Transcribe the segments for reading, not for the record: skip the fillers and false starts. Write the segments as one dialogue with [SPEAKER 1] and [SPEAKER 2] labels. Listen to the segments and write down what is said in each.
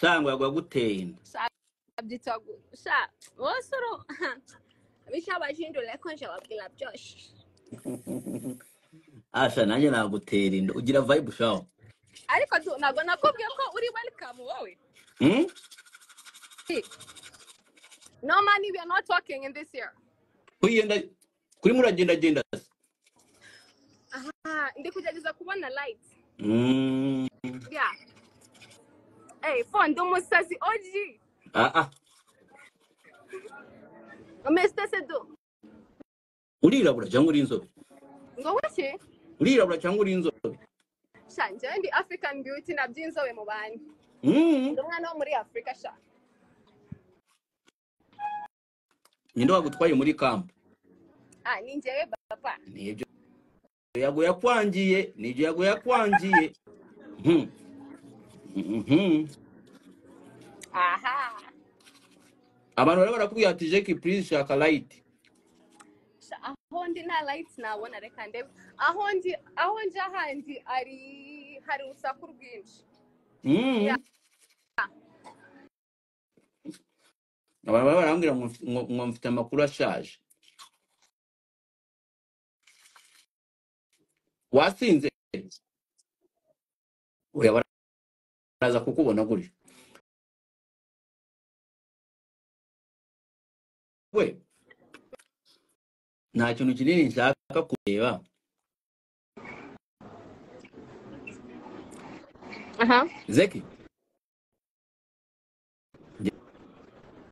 [SPEAKER 1] sangwa yaguteye inda
[SPEAKER 2] abyitago sha wosoro bishabashindule konje wabwira byose
[SPEAKER 1] asha nanjye nagutera inda ugira vibe shaho
[SPEAKER 2] ariko nago nakubwiye ko uri welcome wowe no man, we are not talking in this year.
[SPEAKER 1] kuyenda kuri muragenda genda
[SPEAKER 2] Aha, ndi kugerageza kubona light. Yeah. Hey, fondo musazi oji. Mr. Sedo.
[SPEAKER 1] Urirabura cyangwa uri inzobe?
[SPEAKER 2] Ngo wiki?
[SPEAKER 1] Urirabura cyangwa uri inzobe?
[SPEAKER 2] Shanje ndi African beauty na byinzobe mu bandi. Umwana wo muri Africa sha.
[SPEAKER 1] Ninde wagutwaye muri camp?
[SPEAKER 2] Ni njyewe papa.
[SPEAKER 1] Nibyo Yago yakwangiye, nibyo Yago yakwangiye.
[SPEAKER 2] Aha.
[SPEAKER 1] Abantu bari barakubwira ati Jackie please shaka light.
[SPEAKER 2] Aho ndi na light nabona reka ndebe. Aho ndi ahandi hari urusaku rwinshi.
[SPEAKER 1] Abantu bari barambwira ngo mfite amakuru ashaje. Wasinze oya baraza kukubona guri we nta kintu kinini nshaka kureba Zeki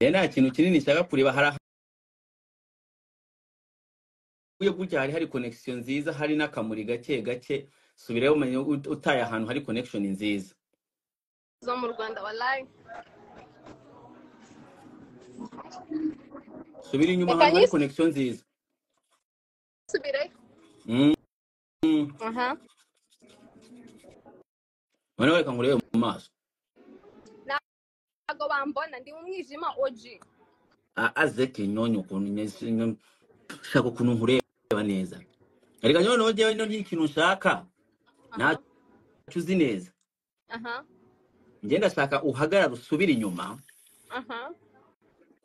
[SPEAKER 1] nta kintu kinini nshaka kureba hari uye gutya hari connection nziza hari nakamuri gake subireho umenye utaye ahantu hari connection nziza
[SPEAKER 2] zo mu Rwanda wallahi
[SPEAKER 1] subira inyuma ahantu hari connection nziza
[SPEAKER 2] subire
[SPEAKER 1] Wana weka ngurebe mu maso
[SPEAKER 2] nago bambona ndi mu mwijima oji
[SPEAKER 1] azeke nyonyo kuntu shaka kuntu nkureba neza ariko nyonyo jewe ndo n'ikintu nshaka nta cyuzi neza ngenda shaka uhagarara usubira inyuma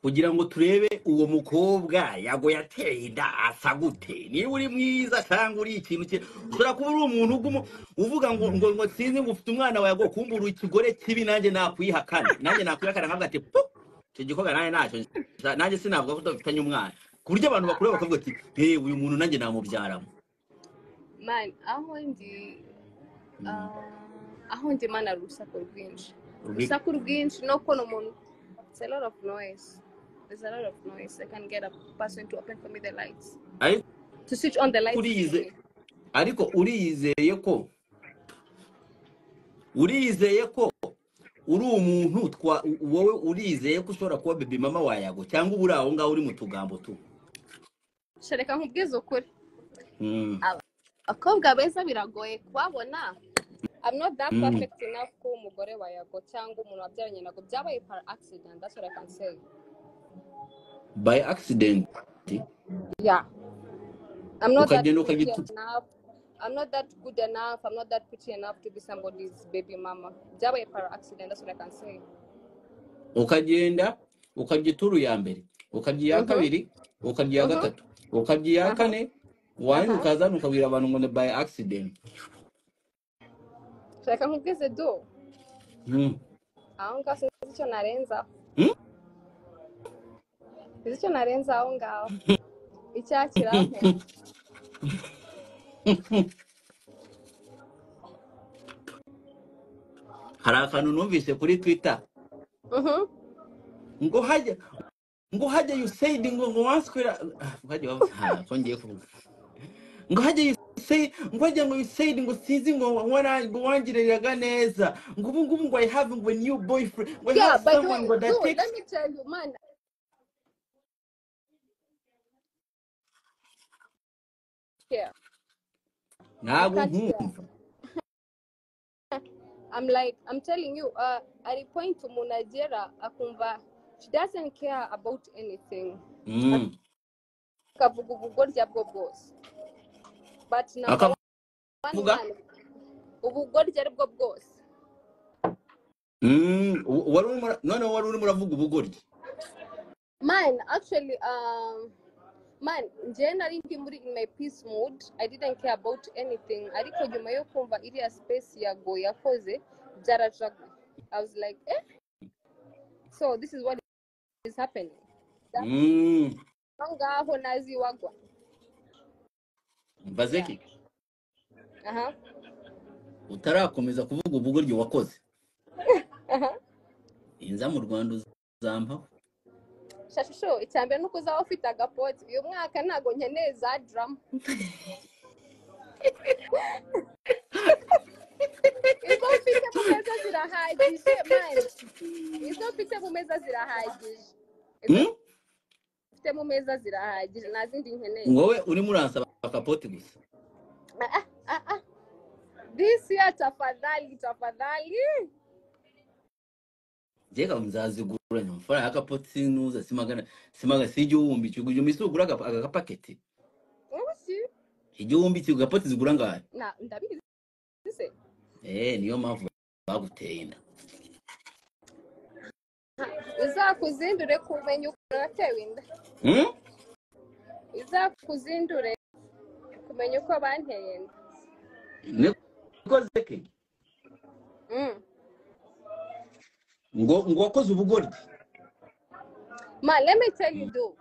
[SPEAKER 1] kugira ngo turebe uwo mukobwa Yago yateye inda asa gute ni uri mwiza cyangwa uri ikintu cye ushobora kuba uri umuntu uvuga ngo sinzi ngo ufite umwana wa Yago kumbura ikigore kibi nanjye nakwihakana nkavuga ati cyo gikoga nanjye sinavuga ko dufitanye umwana kurya abantu bakuru bakavuga ati uyu muntu nanjye namubyaramo
[SPEAKER 2] man aho ndi mana rusaku rwinshi no kono umuntu. It's a lot of noise. There's a lot of noise. I can get a person to open for me the lights. To switch on the lights.
[SPEAKER 1] Ariko uriyizeye ko uri umuntu wowe uriyizeye ko ushobora kuba baby mama wa Yago cyangwa ubura aho ngaho uri mu tugambo tu.
[SPEAKER 2] Shereka nkubwiza ukuri. Akobwa beza biragoye kubabona. I'm not that perfect enough ko umugore wa Yago cyangwa umuntu wabyaranye nago byabaye par accident. That's what I can say.
[SPEAKER 1] By accident?
[SPEAKER 2] Yeah. I'm not that good enough. I'm not that good enough. I'm not that pretty enough to be somebody's baby mama. Byabaye par accident. That's what I can say.
[SPEAKER 1] Ukagenda ukagituru ya mbere ukagiya kabiri ukagiya gatatu ukagiya kane wanyuka ukazana ukabwira abantu ngo by accident.
[SPEAKER 2] Shaka nkubwize do. Aho ngaho sinzi icyo narenza. Sinzi icyo narenza aho ngaho. Icyakira.
[SPEAKER 1] Hari akantu numvise kuri Twitter. Ngo hajya you said ngo wanskwera hajya kongeye kuvuga. Ngo hajya you said ngo sinzi ngo wangiriraga neza ngo ubu ngo I have a new boyfriend when someone got that text.
[SPEAKER 2] Let me tell you man. Yeah. I'm telling you at a point to Munajera akumva she doesn't care about anything. Kabugurya bwo bwose. But now ubugoryi ari bwo bwose.
[SPEAKER 1] wari urimo uravuga ubugoryi.
[SPEAKER 2] Man, actually, man, generally in my peace mood, I didn't care about anything. Ariko nyuma yo kumva iriya space Yago yakoze byarajaga. I was like, so this is what is happening. Ngaho nazi wagwa.
[SPEAKER 1] Bazeki. Utarakomeza kuvuga ubugoryi wakoze. Inza mu Rwanda uzampa.
[SPEAKER 2] Shashusho icyambere nuko uzaba ufite agapoti uyu mwaka ntago nkeneye za drum. Izo ufite mu meza zirahagije man. Izo ufite mu meza zirahagije. Ufite mu meza zirahagije nta zindi nkeneye.
[SPEAKER 1] Wowe urimo uransaba agapoti gusa.
[SPEAKER 2] This year tafadhali.
[SPEAKER 1] Jeka mzaziguranya amafaranga y'agapoti sinuza simaga sijumbi cyuguje misugura agapaketi.
[SPEAKER 2] Ubusi
[SPEAKER 1] Igihumbi cy'agapoti zigura ngahe?
[SPEAKER 2] Ndabizi.
[SPEAKER 1] Niyo mpamvu baguteye inda.
[SPEAKER 2] Uzakuzindure kumenya uko natewe inda. Uzakuzindure kumenya uko banteye inda.
[SPEAKER 1] Niko zeke. Ngo wakoze ubugoryi.
[SPEAKER 2] Man, let me tell you though.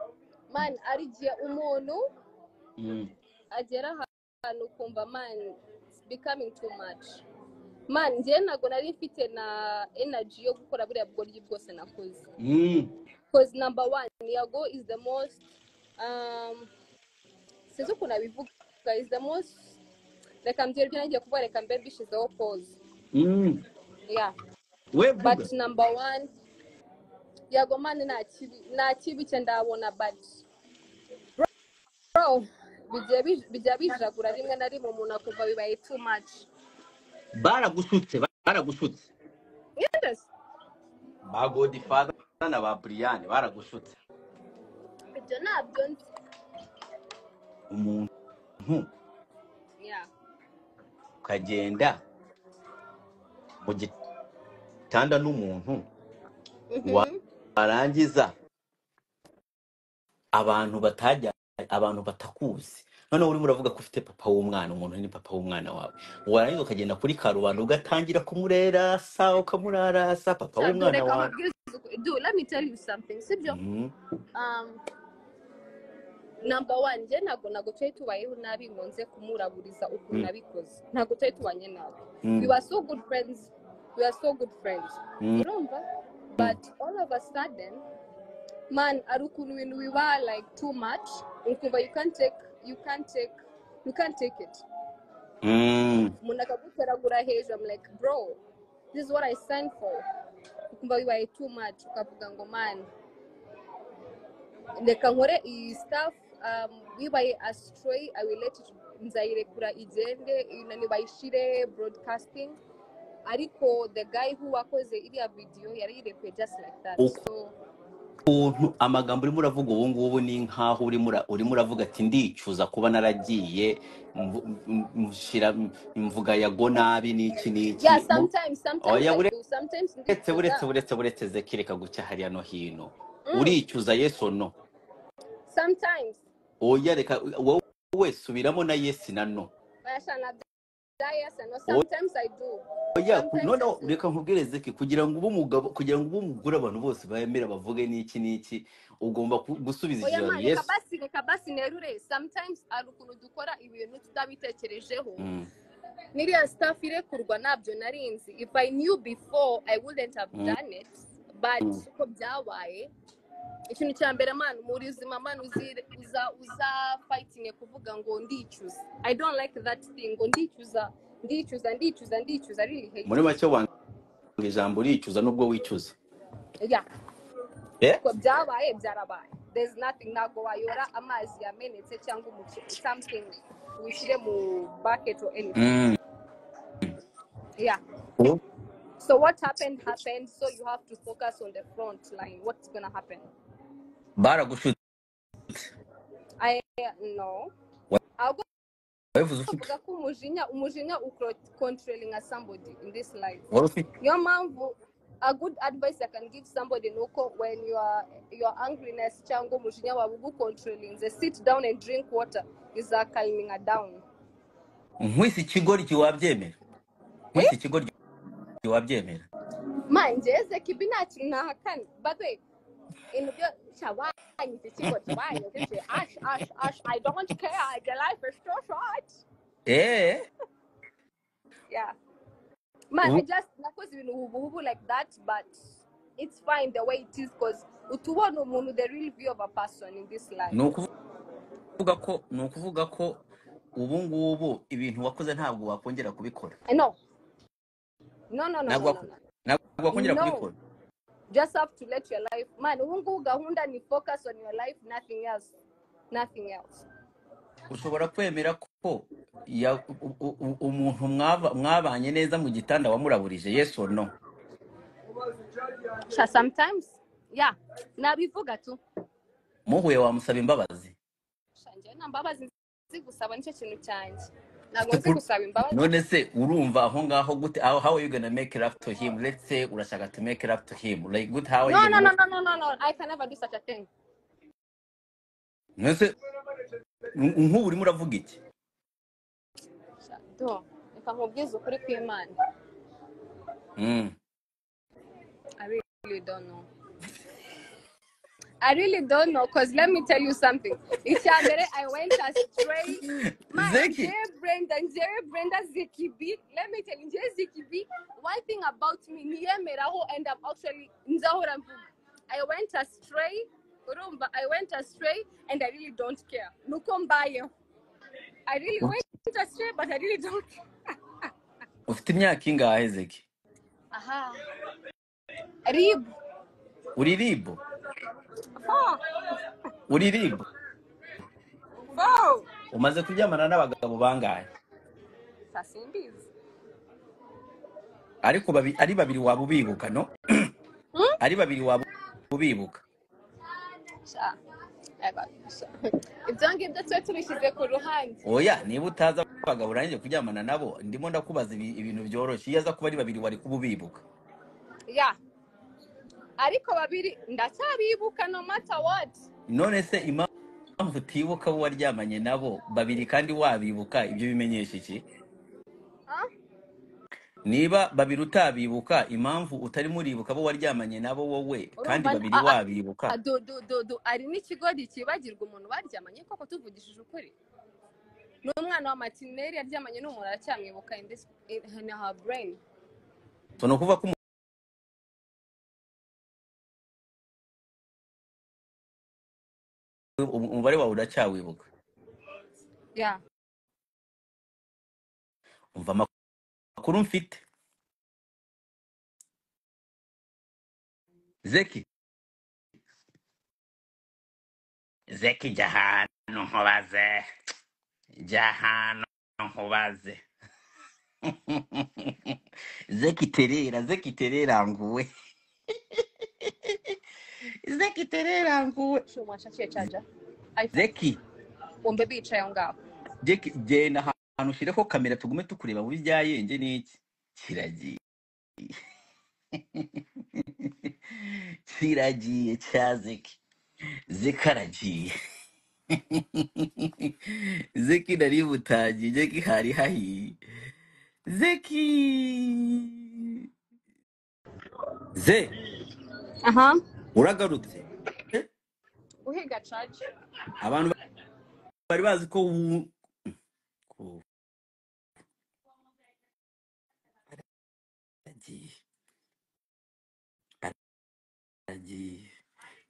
[SPEAKER 2] Man, arigiye umuntu agera ahantu kumva man it's becoming too much. Man, ngiye ntago nari mfite na energy yo gukora buriya bugoryi bwose nakoze. Because number one, Yago is the most sinzi ukuntu abivuga, is the most reka mbwira ibyo nagiye kuvuga, reka mbe mbishizeho pause. Yeah. But number one, Yago man nta kibi cye ndabona, but bro bijya bijagura rimwe na rimwe umuntu akumva bibaye too much.
[SPEAKER 1] Baragushutse.
[SPEAKER 2] Yes.
[SPEAKER 1] Ba Godfather na ba Brian baragushutse.
[SPEAKER 2] Ibyo nabyo nzi.
[SPEAKER 1] Umuntu ukagenda mu gitanda n'umuntu warangiza abantu batakuzi. None urimo uravuga ko ufite papa w'umwana, umuntu ni papa w'umwana wawe, warangiza ukagenda kuri karubanda ugatangira kumurera sa ukamurara sa papa w'umwana wawe.
[SPEAKER 2] Let me tell you something, sibyo? Number one, je ntago twe tubayeho nabi ngo nze kumuraburiza ukuntu nabikoze. Ntago twe tubanye nawe. We were so good friends. Urumva? But all of a sudden, man, ari ukuntu ibintu biba like too much. Ukumva you can't take it. Umuntu akaguteragura hejuru. I'm like, bro, this is what I signed for. Ukumva bibaye too much. Ukavuga ngo man, ndeka nkore iyi stuff, bibaye astray, I will let it nzayirekura igende, nibayishire broadcasting. Ariko the guy who wakoze iriya video yari yirekuye just like that. So
[SPEAKER 1] amagambo urimo uravuga ubu ngubu ni nkaho urimo uravuga ati ndicuza kuba naragiye mushira imvuga Yago nabi n'iki.
[SPEAKER 2] Yeah, sometimes
[SPEAKER 1] uretse zekireka gucya hariya no hino. Uricuza yes or no?
[SPEAKER 2] Sometimes.
[SPEAKER 1] Oya reka wowe subiramo na yes na no.
[SPEAKER 2] Sometimes I do.
[SPEAKER 1] Oya no reka nkubwire Zeki, kugira ngo umugore abantu bose bayemera bavuge n'iki ugomba gusubiza ijoro yes.
[SPEAKER 2] Reka basi nerure. Sometimes arukuntu dukora ibintu tutabitekerejeho. Niriya stuff irekurwa nabyo narinzi. If I knew before, I wouldn't have done it. But uko byabaye, ikintu cyambere man muri uzima man uza fighting kuvuga ngo ndicuza. I don't like that thing ngo ndicuza really hate.
[SPEAKER 1] Muri make wanga ijambo uricuza nubwo wicuza.
[SPEAKER 2] Yeah. Uko byabaye byarabaye. There's nothing nago wayora amazi yamenetse cyangwa something wishire mu bucket or anything. Yeah. So what happened, so you have to focus on the front line. What's going to happen?
[SPEAKER 1] Baragushutse.
[SPEAKER 2] No. I'll go umujinya controlling somebody in this life. Your mom a good advice I can give somebody nuko when your angriness chango mushinya wabugu controlling the sit down and drink water is calming her down.
[SPEAKER 1] Nkwisi ikigori kiwabyemera. Nkwisi ikigori kiwabyemera.
[SPEAKER 2] Manje Zekibi nta nahakana. But wait, in the chawanyi ikigori chawanyi okay ash I don't care. The life is so short. Yeah. Man, I just like that, but it's fine the way it is because utuona umuntu the real view of a person in this life.
[SPEAKER 1] Nukuvuga ko ubu ngubu ibintu wakoze ntabwo wakongera kubikora.
[SPEAKER 2] No. Ntabwo
[SPEAKER 1] wakongera kubikora.
[SPEAKER 2] Just have to let your life, man, ubu ngubu gahunda ni focus on your life, nothing else.
[SPEAKER 1] Ushobora kwemera ko umuntu mwabanye neza mu gitanda wamuraburije, yes or no?
[SPEAKER 2] Sometimes yeah, nabivuga tu.
[SPEAKER 1] Muhuye wamusaba imbabazi.
[SPEAKER 2] Shanje na mbabazi zigusaba nicyo kintu cyanjye. Ntabwo nzi gusaba imbabazi.
[SPEAKER 1] None se urumva aho ngaho gute, how are you going to make it up to him? Let's say urashaka to make it up to him, like good, how are you
[SPEAKER 2] No, I can never do such a thing.
[SPEAKER 1] Nese nk'ubu urimo uravuga iki?
[SPEAKER 2] Reka nkubwize ukuri kw'Imana. I really don't know because let me tell you something. I went astray. Brenda Zekibi. Let me tell you, Zekibi, one thing about me, and I'm actually I went astray. I went astray and I really don't care. I really went astray, but I really don't care.
[SPEAKER 1] Ufite imyaka ingahe Zeki?
[SPEAKER 2] Aha. Rib.
[SPEAKER 1] Uri ribu? Uri ribu? Umaze kuryamana n'abagabo bangahe?
[SPEAKER 2] Sasimbizi.
[SPEAKER 1] Ariko ari babiri waba ubibuka, no? Ari babiri waba ubibuka.
[SPEAKER 2] Ibyo ngibyo twe tubishyize ku ruhande.
[SPEAKER 1] Oya, niba utaza abagabo urangije kuryamana nabo, ndimo ndakubaza ibintu byoroshye. Iyo aza kuba ari babiri wari kuba ubibuka.
[SPEAKER 2] Yeah. Ariko babiri ndacyabibuka no matter what.
[SPEAKER 1] None se impamvu utibuka bo waryamanye nabo babiri kandi wabibuka, ibyo bimenyesha iki? Niba babiri utabibuka, impamvu utari muribuka bo waryamanye nabo wowe kandi babiri wabibuka.
[SPEAKER 2] Ari n'ikigori kibagirwa umuntu baryamanye koko tuvugishije ukuri. N'umwana wa Matineri yaryamanye n'umuntu aracyamwibuka in her brain.
[SPEAKER 1] So no kuva ko umubare wawe uracyawibuka.
[SPEAKER 2] Yeah.
[SPEAKER 1] Umva makuru mfite. Zeki jahano nkubaze. Jahano nkubaze. Zeki terera nguwe. Zeki terera nguwe.
[SPEAKER 2] Shumwashakye charger.
[SPEAKER 1] Zeki.
[SPEAKER 2] Wombe bicaye ngaho.
[SPEAKER 1] Zeki genda ahantu ushireko kamera tugume tukureba muri byayenge niki. Kiragiye. Kiragiye cyazeki. Zekaragiye. Zeki nari butagiye, Zeki hari hahi. Zeki.
[SPEAKER 2] Aha.
[SPEAKER 1] Uragarutse.
[SPEAKER 2] Uhiga charge.
[SPEAKER 1] Abantu bari bazi ko agiye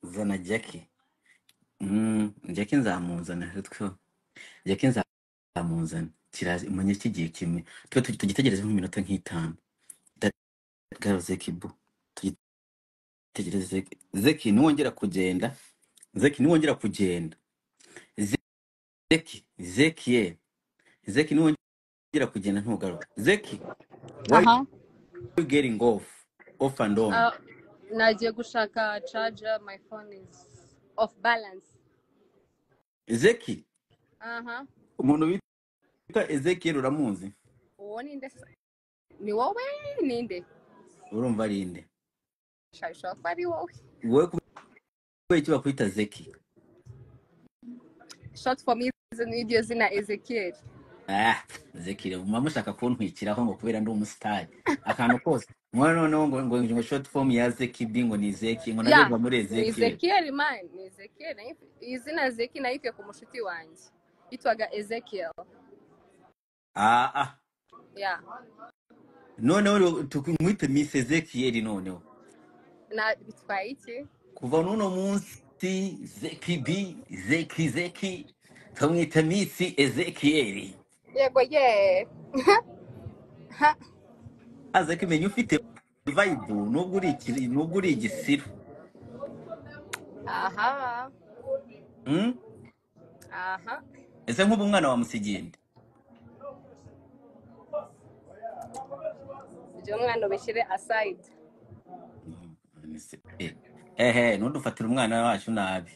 [SPEAKER 1] zana Jackie. Jackie nzamuzana rutwo. Jackie nzamuzana. Kirazi umenye kigiye kimwe. Twe tugitegereze mu minota nk'itanu. Zeki bu. Tugitegereze Zeki niwongera kugenda. Zeki niwongera kugenda. Zeki niwongera kugenda ntugaruka. Zeki. Why are you getting off and on?
[SPEAKER 2] Nagiye gushaka charger, my phone is off balance.
[SPEAKER 1] Zeki. Umuntu bita Ezekiel uramuzi?
[SPEAKER 2] Uwo ninde? Ni wowe ninde?
[SPEAKER 1] Urumva ari inde?
[SPEAKER 2] shayisha kwari wowe
[SPEAKER 1] iki bakwita Zeki
[SPEAKER 2] short for me iryo zina Ezekiel
[SPEAKER 1] Zeki mama mushaka kuntwikiraho ngo kubera ndi umusitari akantu kose mwana no ngo short form ya Zeki bingo ni Zeki ngo nabyo muri
[SPEAKER 2] Ezekiel man ni Ezekiel izina Zeki nayitwe ku mushuti wanjye yitwaga Ezekiel
[SPEAKER 1] noneho tukumwite Miss Ezekiel noneho
[SPEAKER 2] na bitwaye iki
[SPEAKER 1] kuva nuno munsi Zeki tumwite Miss Ezekiel
[SPEAKER 2] yego ye
[SPEAKER 1] Zeki menye ufite vibe nubwo uri igisiru
[SPEAKER 2] aha
[SPEAKER 1] ese nk'ubu umwana wa Musigende
[SPEAKER 2] ibyo mwana ubishyire aside
[SPEAKER 1] ntudufatire umwana wacu nabi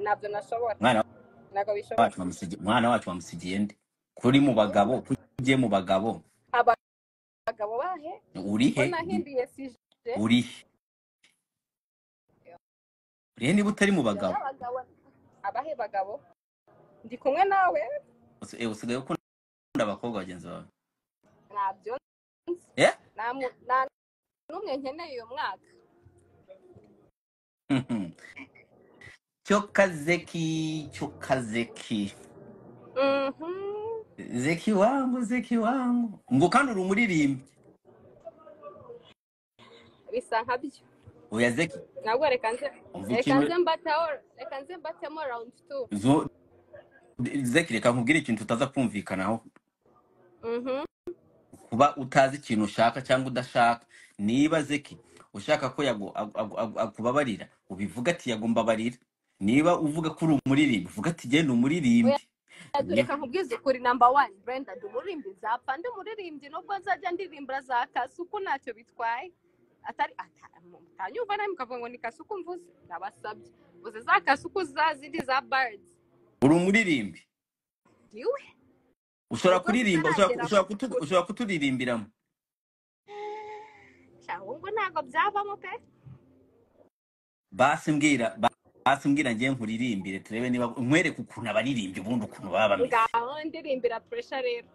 [SPEAKER 2] ntabyo nashobora ntabwo bishobora
[SPEAKER 1] umwana wacu wa Musigende kuri mu bagabo kugiye mu bagabo
[SPEAKER 2] abagabo bahe
[SPEAKER 1] urihe urihe niba utari mu bagabo
[SPEAKER 2] abahe bagabo ndi kumwe nawe
[SPEAKER 1] usigaye ukunda abakobwa bagenzi bawe
[SPEAKER 2] ntabyo n'umwe nkeneye uyu mwaka
[SPEAKER 1] Choka Zeki Zeki wangu ngo kandi uri umuririmbyi
[SPEAKER 2] bisa nkabyo
[SPEAKER 1] oya Zeki
[SPEAKER 2] nabwo reka nze mbatemo round
[SPEAKER 1] 2 Zeki reka nkubwire ikintu tutaza kumvikanaho kuba utazi ikintu ushaka cyangwa udashaka niba Zeki ushaka ko Yago akubabarira ubivuga ati Yago mbabarira niba uvuga ko uri umuririmbyi uvuga ati genda umuririmbyi
[SPEAKER 2] reka nkubwize ukuri number 1 Brenda ndumuririmbyi zapfa ndi umuririmbyi nubwo nzajya ndirimbira za Kasuku ntacyo bitwaye atari tanyumva nawe mukavuga ngo ni Kasuku mvuze nabasabye uze za Kasuku zazindi za birds
[SPEAKER 1] uri umuririmbyi
[SPEAKER 2] niwe
[SPEAKER 1] ushobora kuririmba ushobora kuturirimbiramo
[SPEAKER 2] cyangwa ntago byavamo pe
[SPEAKER 1] basi mbwira ngiye nkuririmbire turebe niba nkwereke ukuntu abaririmbyi ubundi ukuntu baba bameze
[SPEAKER 2] ngaho ndirimbira pressure rero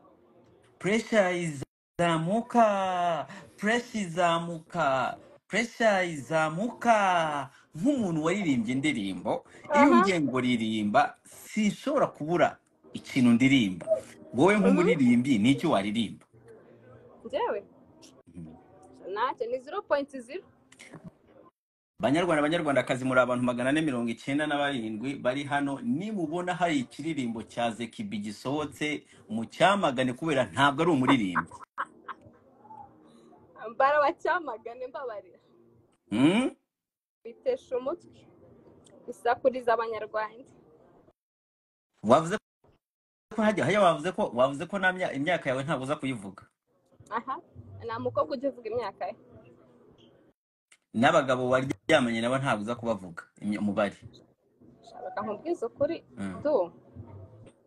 [SPEAKER 1] pressure izamuka nk'umuntu waririmbye indirimbo iyo ngiye ngo ririmba sinshobora kubura ikintu ndirimba wowe nk'umuririmbyi n'icyo waririmba
[SPEAKER 2] njyewe ntacyo ni 0.0
[SPEAKER 1] Banyarwandakazi muri abantu 497 bari hano nimubona hari ikiririmbo cya Zeki gisohotse mu cyamagane kubera ntabwo ari umuririmbi
[SPEAKER 2] mbara wacyamagane mbabarira bitesha umutwe isakuriza abanyarwanda
[SPEAKER 1] wavuze ko wavuze ko imyaka yawe ntabwo uza kuyivuga
[SPEAKER 2] nta mukobwa ujya uvuga imyaka ye
[SPEAKER 1] n'abagabo waryamanye nabo ntabwo uza kubavuga umubare
[SPEAKER 2] shaka nkubwiza ukuri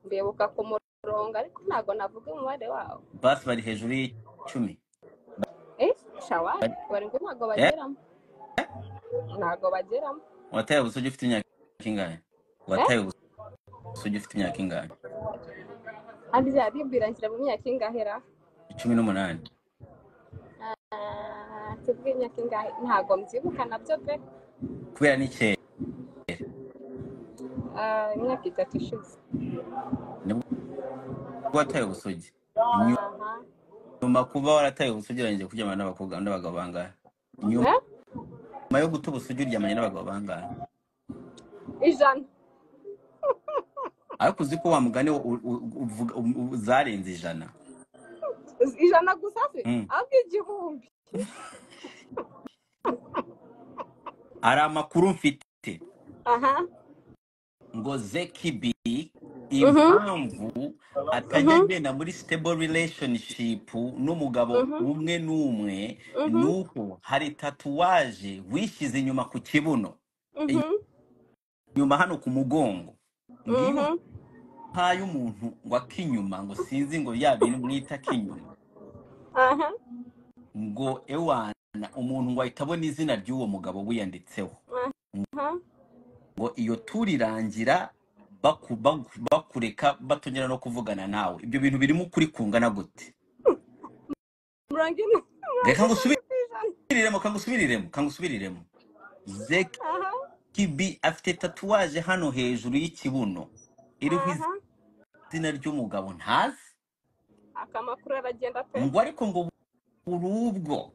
[SPEAKER 2] mbibuka ku murongo ariko ntabwo navuga umubare wawo
[SPEAKER 1] basi bari hejuru y'10
[SPEAKER 2] shawa bari ngo ntabwo bageramo
[SPEAKER 1] wataye ubusugi ufite imyaka ingahe
[SPEAKER 2] andi byarimbirangira mu myaka ingahera
[SPEAKER 1] 18
[SPEAKER 2] tubwe imyaka ingahe ntabwo mbyibuka nabyo pe
[SPEAKER 1] kubera ni kera
[SPEAKER 2] imyaka 3 ishize
[SPEAKER 1] nibwo wataye ubusugi nyuma kuba warataye ubusugi urangije kuryamana n'abakobwa n'abagabo bangahe nyuma yo guta ubusugi uryamanye n'abagabo bangahe
[SPEAKER 2] 100
[SPEAKER 1] ariko uzi ko wa mugani zarenze 100
[SPEAKER 2] gusa se ahubwo 1000
[SPEAKER 1] ari amakuru mfite ngo Zeki impamvu atajya agenda muri stable relationship n'umugabo umwe n'umwe nuko hari tatuwaje wishyize inyuma ku kibuno nyuma hano ku mugongo ngiyo hayo umuntu ngo akinyuma ngo sinzi ngo yabintu mwita kinyuma ngo ewana umuntu ngo ahita abona izina ry'uwo mugabo wiyanditseho ngo iyo turirangira bakureka batongera no kuvugana nawe. Ibyo bintu birimo ukuri kungana gute? Reka ngusubiriremo. Zeki B afite tatuwaje hano hejuru y'ikibuno iriho izina ry'umugabo ntazi.
[SPEAKER 2] Akamakuru aragenda pe.
[SPEAKER 1] Ngo ariko ngo urubwo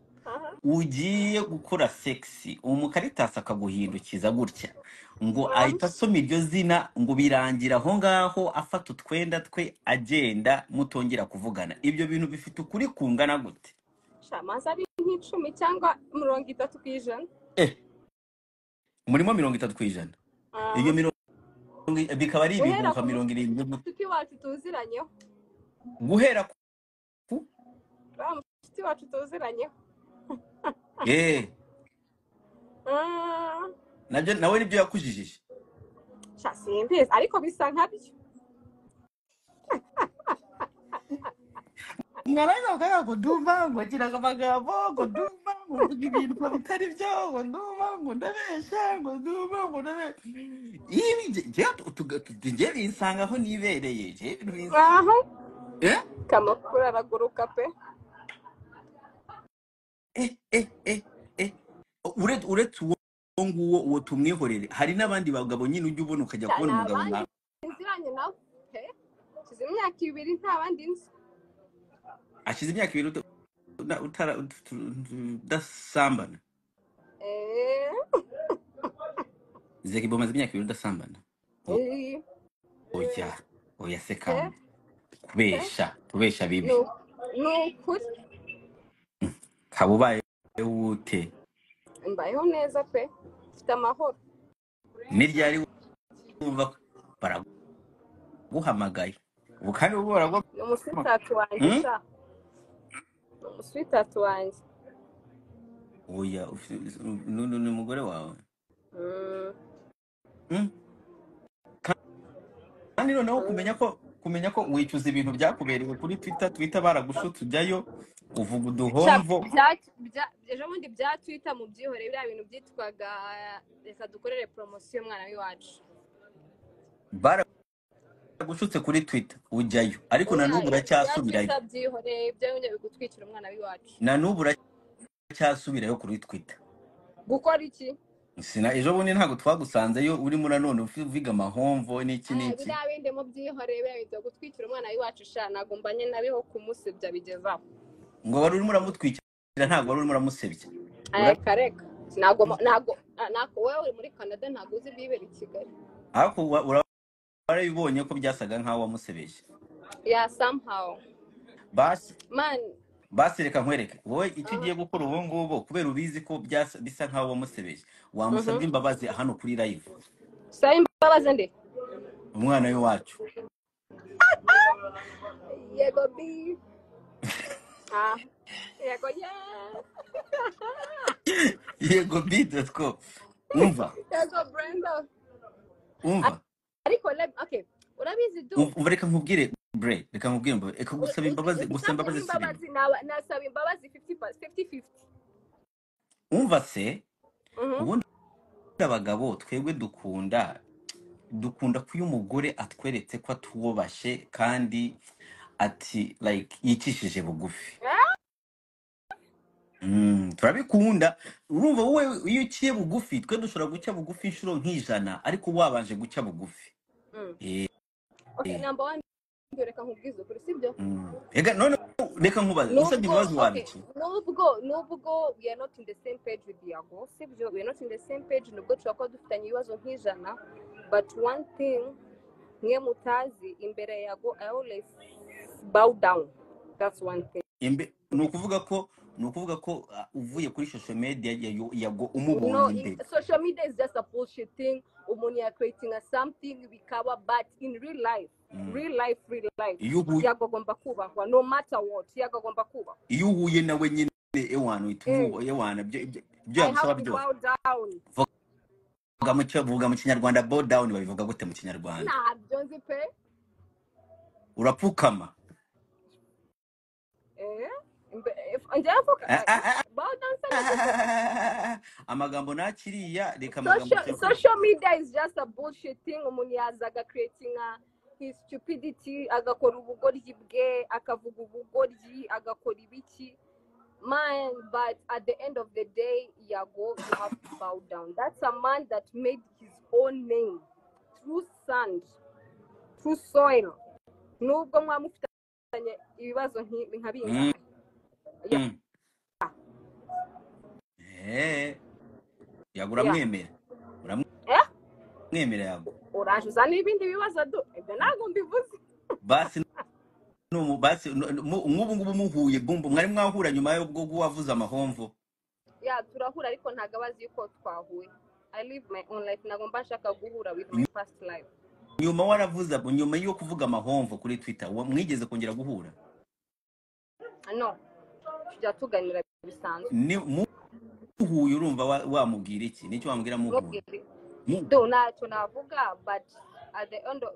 [SPEAKER 1] ugiye gukora sexy umukaritasi akaguhindukiza gutya ngo ahita asoma iryo zina ngo birangira aho ngaho afata utwenda twe agenda mutongera kuvugana. Ibyo bintu bifite ukuri kungana gute?
[SPEAKER 2] Shamaza ari nk'icumi cyangwa 30%.
[SPEAKER 1] Murimo 30%. Iyo bikaba ari ibintu nka 70.
[SPEAKER 2] Tuki wacu tuziranyeho.
[SPEAKER 1] Guhera ku
[SPEAKER 2] tuki wacu tuziranyeho.
[SPEAKER 1] Nabyo nawe nibyo yakujijije.
[SPEAKER 2] Simbizi ariko bisa nkabyo.
[SPEAKER 1] Ngaraza ukaya kuduma ngo kiraga amagambo ngo duma ngo ibintu bitari byo ngo duma ngo ndabesha ngo duma ngo ndabesha. Ibi je binsanga aho nibereye je ibintu binsanga.
[SPEAKER 2] Kamakuru araguruka pe.
[SPEAKER 1] Uretse uwo tumwihorere hari n'abandi bagabo nyine ujye ubona ukajya kubona umugabo nawe
[SPEAKER 2] inziranye nawe kize imyaka 2 nta bandi nzi.
[SPEAKER 1] Ashize imyaka 2 udasambana. Zeki bomaze imyaka 2 udasambana. Oya seka kubesha bibi.
[SPEAKER 2] Nukuri
[SPEAKER 1] kabubaye ute?
[SPEAKER 2] Mbayeho neza pe, mfite amahoro.
[SPEAKER 1] Ni ryari wumva baraguhamagaye ubu kandi ubora ngo
[SPEAKER 2] umuswitatu wanjye sha umuswitatu wanjye.
[SPEAKER 1] Oya ni umugore wawe. Kandi noneho kumenya ko wicuza ibintu byakubereye kuri Twitter baragushutse ujyayo uvuga uduhomvo.
[SPEAKER 2] Ejo bundi bya Twitter mu byihore bya bintu byitwaga reka dukorere promotion mwana w'iwacu.
[SPEAKER 1] Baragushutse kuri Twitter ujyayo ariko na n'ubu uracyasubirayo.
[SPEAKER 2] Byihore byongeye gutwikira umwana w'iwacu.
[SPEAKER 1] Na n'ubu uracyasubirayo kuri Twitter.
[SPEAKER 2] Gukora iki?
[SPEAKER 1] Sina ejo bundi ntago twagusanzeyo urimo nanone uviga amahomvo n'iki.
[SPEAKER 2] Bya bindi mu byihore bya bintu gutwikira umwana w'iwacu sha nagombanye nabiho kumusebya bigezaho.
[SPEAKER 1] Ngo wari urimo uramutwikira ntago wari urimo uramusebya.
[SPEAKER 2] Kareka nago wewe muri Canada ntago uzi bibera i Kigali.
[SPEAKER 1] Ariko warabibonye ko byasaga nkaho wamusebeje.
[SPEAKER 2] Somehow.
[SPEAKER 1] Basi reka nkwereke wowe icyo ugiye gukora ubu ngubu kubera ubizi ko bisa nkaho wamusebeje wamusabye imbabazi hano kuri live.
[SPEAKER 2] Saba imbabazi nde?
[SPEAKER 1] Umwana w'iwacu.
[SPEAKER 2] Yago B. Yago
[SPEAKER 1] Yago.com. Umva.
[SPEAKER 2] Yago Brenda.
[SPEAKER 1] Umva.
[SPEAKER 2] Ariko okay. Urabizi du.
[SPEAKER 1] Reka nkubwire Bre, reka nkubwire mbabazi. Eka gusaba imbabazi
[SPEAKER 2] nasaba imbabazi 50-50.
[SPEAKER 1] Umva se. Ubundi abagabo twebwe dukunda ko uyu mugore atweretse ko atuwobashe kandi ati like yicishije bugufi. Turabikunda. Urumva wowe iyo uciye bugufi twe dushobora gucya bugufi inshuro nk'ijana ariko wabanje gucya bugufi.
[SPEAKER 2] Okay, number 1 reka nkubwize kuri sibyo.
[SPEAKER 1] None reka nkubaze usabye imbabazi wabiki.
[SPEAKER 2] Nubwo we are not in the same page with Yago, sibyo we are not in the same page nubwo twakora dufitanye ibibazo nk'ijana, but one thing mwe mutazi imbere Yago I always bow down. That's one thing. Nukuvuga ko uvuye kuri social media Yago umubonye imbere. Social media is just a bullshit thing. Umuntu ya creating something bikaba, but in real life Yago agomba kubahwa no matter what. Yago agomba kubahwa.
[SPEAKER 1] Iyo uhuye nawe nyine ewana ituvuye ewana byo yagusaba byo. Vuga mu Kinyarwanda bow down babivuga gute mu Kinyarwanda?
[SPEAKER 2] Ntabyo nzi pe.
[SPEAKER 1] Urapfukama.
[SPEAKER 2] bow down.
[SPEAKER 1] Amagambo nakiriya reka
[SPEAKER 2] Social media is just a bullshit thing. Umuntu yazaga creating his stupidity, agakora ubugoryi bwe, akavuga ubugoryi, agakora ibiki. Man, but at the end of the day, Yago, you have to bow down. That's a man that made his own name through sand, through soil. Nubwo mwamufitanye ibibazo nka bingahe.
[SPEAKER 1] Yago uramwemera uramwemera Yago
[SPEAKER 2] uraje uzana ibindi bibazo ibyo ntabwo mbivuze
[SPEAKER 1] basi nk'ubu ngubu muhuye bumbu mwari mwahura nyuma yo bwo wavuze amahomvo
[SPEAKER 2] turahura ariko ntago abazi yuko twahuye. I live my own life, ntago mba nshaka guhura with my past life.
[SPEAKER 1] Nyuma waravuze nyuma yo kuvuga amahomvo kuri Twitter mwigeze kongera guhura?
[SPEAKER 2] No, tujya tuganira bisanzwe.
[SPEAKER 1] Ni muhuye urumva wamubwira iki? Nicyo wambwira muhuye?
[SPEAKER 2] Ntacyo navuga, but at the end of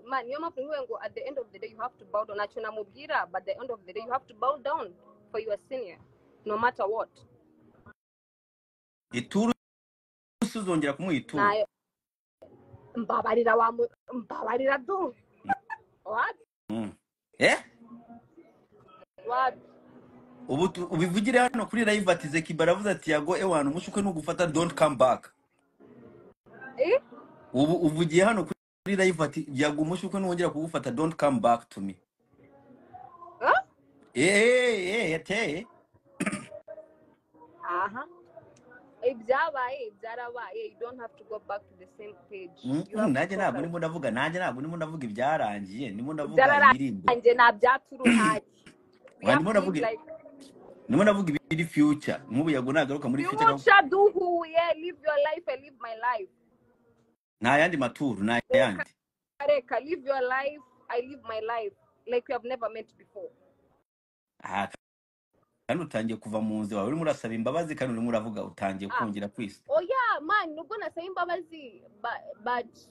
[SPEAKER 2] at the end of the day you have to bow down. Ntacyo namubwira, but at the end of the day you have to bow down for your senior, no matter what.
[SPEAKER 1] Ituru uzongera kumuyitura?
[SPEAKER 2] Mbabarira do. What? What?
[SPEAKER 1] Ubivugire hano kuri live atize kibaravuze ati Yago ewana umushukwe n'ugufata don't come back. Uvugiye hano kuri live ati Yago umushukwe n'wongera kugufata don't come back to me. Yateye.
[SPEAKER 2] Ibyabaye byarabaye, you don't have to go back to the same page.
[SPEAKER 1] Nanjye ntabwo ndimo ndavuga ibyarangiye, ndimo ndavuga ibirinde.
[SPEAKER 2] Nanjye nabyaturu ntaki.
[SPEAKER 1] Ndimo ndavuga ibiri future. Nk'ubu Yago nagaruka muri future.
[SPEAKER 2] Duhuye, live your life and live my life.
[SPEAKER 1] Nta yandi maturu, nta yandi.
[SPEAKER 2] Reka, live your life, I live my life like we have never met before.
[SPEAKER 1] Kandi utangiye kuva mu nzi wawe urimo urasaba imbabazi kandi urimo uravuga utangiye kongera kwisi.
[SPEAKER 2] Yeah, man, nubwo nasaba imbabazi, but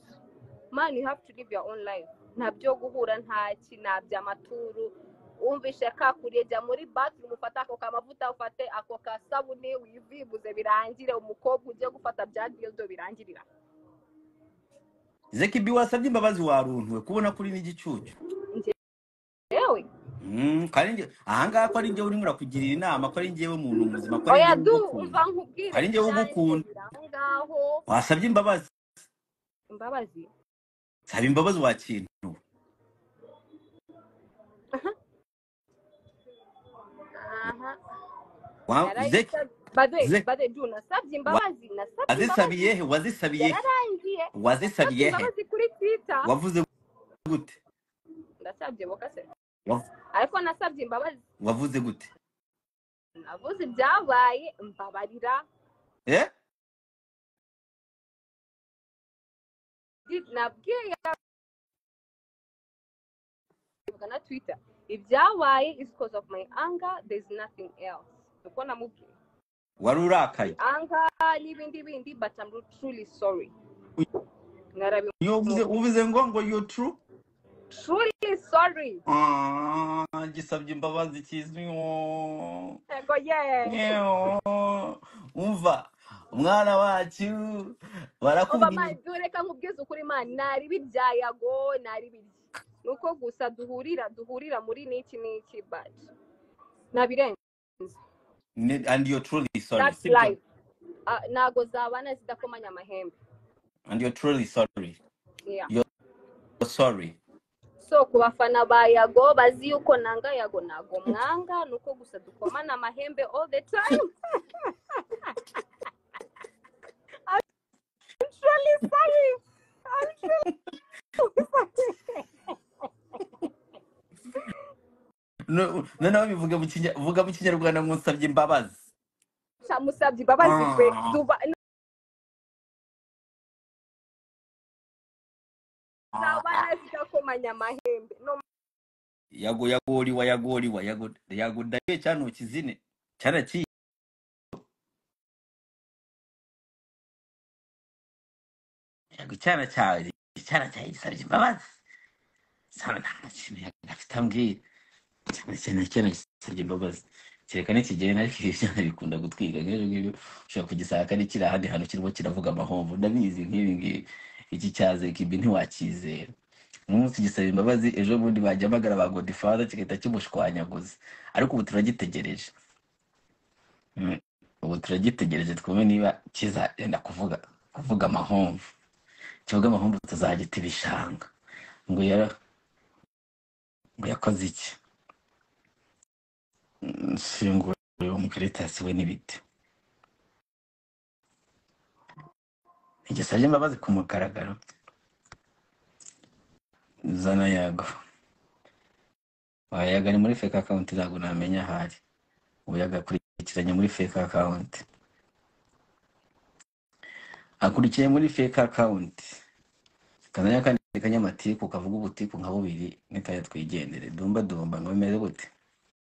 [SPEAKER 2] man, you have to live your own life. Ntabyo guhura ntaki, nabya maturu. Umvishe kakuriye jya muri bathroom ufata ako kamavuta ufate ako kasabune wivibuze birangire umukobwa ujye gufata bya dildo birangirira.
[SPEAKER 1] Zekibi wasabye imbabazi waruntuwe kubona kuri n'igicucu.
[SPEAKER 2] Yewe.
[SPEAKER 1] Kandi nje ahangaha ko ari nje urimo urakugirira inama ko ari njewe umuntu muzima ko ari nje ugukunda. Ari nje ugukunda. Wasabye imbabazi.
[SPEAKER 2] Imbabazi.
[SPEAKER 1] Saba imbabazi wakintu.
[SPEAKER 2] Bade do nasabye imbabazi
[SPEAKER 1] wazisabiye
[SPEAKER 2] kuri Twitter.
[SPEAKER 1] Wavuze gute?
[SPEAKER 2] Ndasabye bokase. Ariko nasabye imbabazi.
[SPEAKER 1] Wavuze gute?
[SPEAKER 2] Navuze ibyabaye mbabarira. Nabwiye na Twitter. Ibyabaye is because of my anger, there's nothing else. Uko namubwiye.
[SPEAKER 1] Wari urakaye.
[SPEAKER 2] Anger n'ibindi, but I'm truly sorry.
[SPEAKER 1] Uvuze ngo you're true?
[SPEAKER 2] Truly sorry.
[SPEAKER 1] Gisabye imbabazi kizwi.
[SPEAKER 2] Ego
[SPEAKER 1] umva umwana wacu barakubwira.
[SPEAKER 2] Reka nkubwize ukuri man, nari bibya Yago, nari bibya. Nuko gusa duhurira muri niki but nabirenze.
[SPEAKER 1] And you're truly sorry.
[SPEAKER 2] That's life. Nago zabana zidakomanya amahembe.
[SPEAKER 1] And you're truly sorry.
[SPEAKER 2] Yeah.
[SPEAKER 1] You're sorry.
[SPEAKER 2] So kubafana ba Yago bazi yuko nanga Yago nago mwanga nuko gusa dukomana amahembe all the time. I'm truly sorry.
[SPEAKER 1] No bivuga mu Kinyarwanda musabye imbabazi.
[SPEAKER 2] Musabye imbabazi kwe duba. Nabana zitakomanya amahembe. No.
[SPEAKER 1] Yago daye cyane ukizine. Cyana ki. Yago cyana cyawe gisabye imbabazi. Sana nta kintu afite ambwira. Cyane gisabye imbabazi.
[SPEAKER 3] kereka n'ikigeni ariko ibyana bikunda gutwika nk'ejo ngibyo ushobora kugisanga ari kiri ahandi hantu kirimo kiravuga amahomvu ndabizi nk'ibi ngibi iki cyaze kibi ntiwakizera umunsi gisaba imbabazi ejo bundi bajya bagara ba Godfather kigahita kimushwanyaguza ariko ubu turagitegereje ubu turagitegereje twumve niba kizagenda kuvuga amahomvu kivuga amahomvu tuzagita ibishanga ngo yakoze iki shingo umukaritasi we n'ibiti igisabye imbabazi ku mugaragaro zana Yago wayaga ni muri fake account ntabwo namenya ahari ubu yagakurikiranye muri fake account akurikiye muri fake account kananya kandi kanyamatiku kavuga ubutiku nka bubiri n'ikaya twigendere dumba ngo bimeze gute